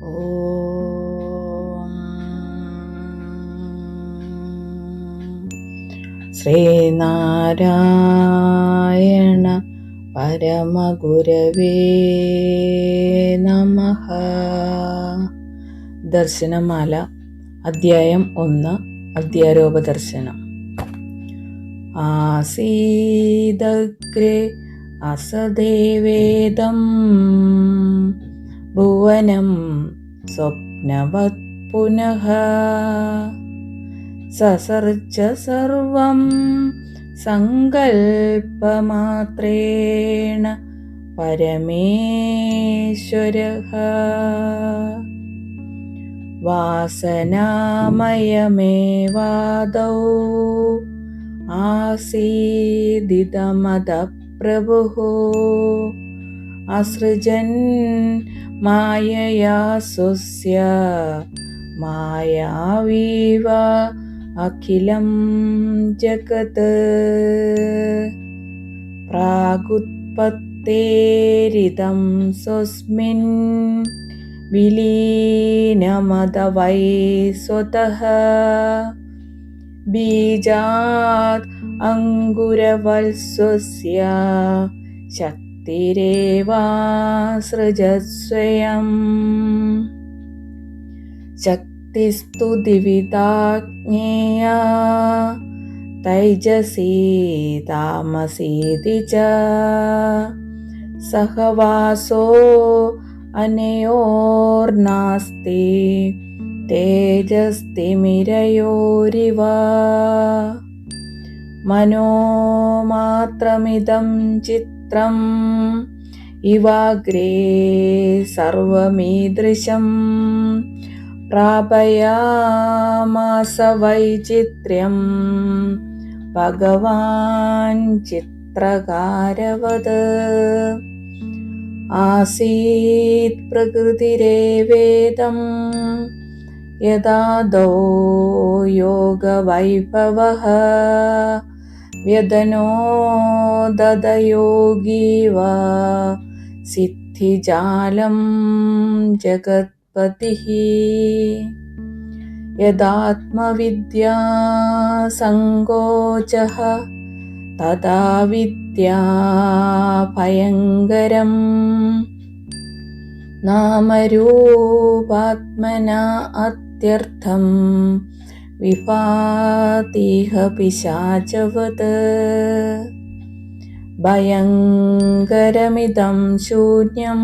ഓം ശ്രീനാരായണ പരമഗുരവേ നമഃ. ദർശനമാല അധ്യായം 1 അധ്യാരോപദർശനം. ആസീദഗ്രേ അസദേവേദം ഭുവനം സ്വപ്നവത് പുനഃ സസർജ സർവം സങ്കൽപ്പമാത്രേണ പരമേശ്വരഃ വാസനാമയമേവാദൗ ആസീദിതമദഃ പ്രഭുഃ അസൃജൻ മായയാ സ്വസ്യ മായാവീവ അഖിലം ജഗത് പ്രാഗുത്പത്തേരിതം സ്വസ്മിൻ വിലീനമദവൈ സ്വതഃ ബീജാത് അങ്കുരവൽസ്വസ്യ ശക്തിരേവാസൃജത് സ്വയം. ശക്തിസ്തു ദ്വിവിധാ ജ്ഞേയാ തൈജസി താമസീതി ച സഹവാസോ അനയോർനാസ്തി തേജസ്തിമിരയോരിവ. മനോമാത്രമിദം ചിത്രം ഇവാഗ്രേ സർവമീദൃശം പ്രാപയാമാസ വൈചിത്ര്യം ഭഗവാൻ ചിത്രകാരവത്. ആസീത് പ്രകൃതിരേവേദം യദാദോ യോഗവൈഭവഃ വ്യദനോദതയോഗീവ സിദ്ധിജാലം ജഗത്പതിഃ. യദാത്മവിദ്യാ സങ്കോചഃ തദാ വിദ്യാ ഭയങ്കരം. നാമരൂപാത്മനാ അത്യർത്ഥം വിഭാതിഹ പിശാചവത്. ഭയങ്കരമിദം ശൂന്യം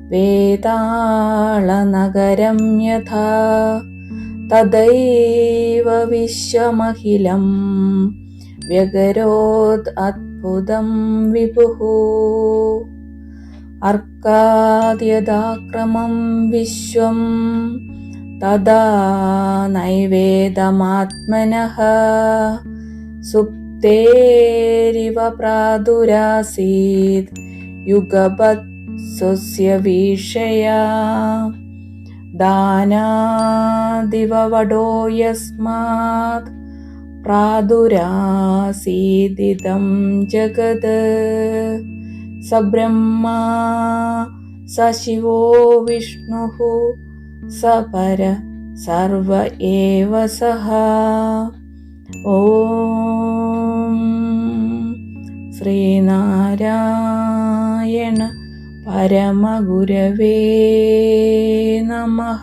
വേതാളനഗരം യഥാ തദൈവ വിശ്വമഖിലം വ്യഗരോത് അദ്ഭുതം വിഭുഃ. അർക്കാദ്യദാക്രമം വിശ്വം തദാ നൈവേദമാത്മനഃ സുപ്തേരിവ പ്രാദുരാസീത് യുഗപത് സ്വസ്യ വീക്ഷയാ. ദാനാദിവ വടോ യസ്മാത് പ്രാദുരാസീദിദം ജഗത്. സബ്രഹ്മാ സശിവോ വിഷ്ണുഃ സപര സർവ ഏവ സഃ. ഓം ശ്രീനാരായണ പരമഗുരവേ നമഃ.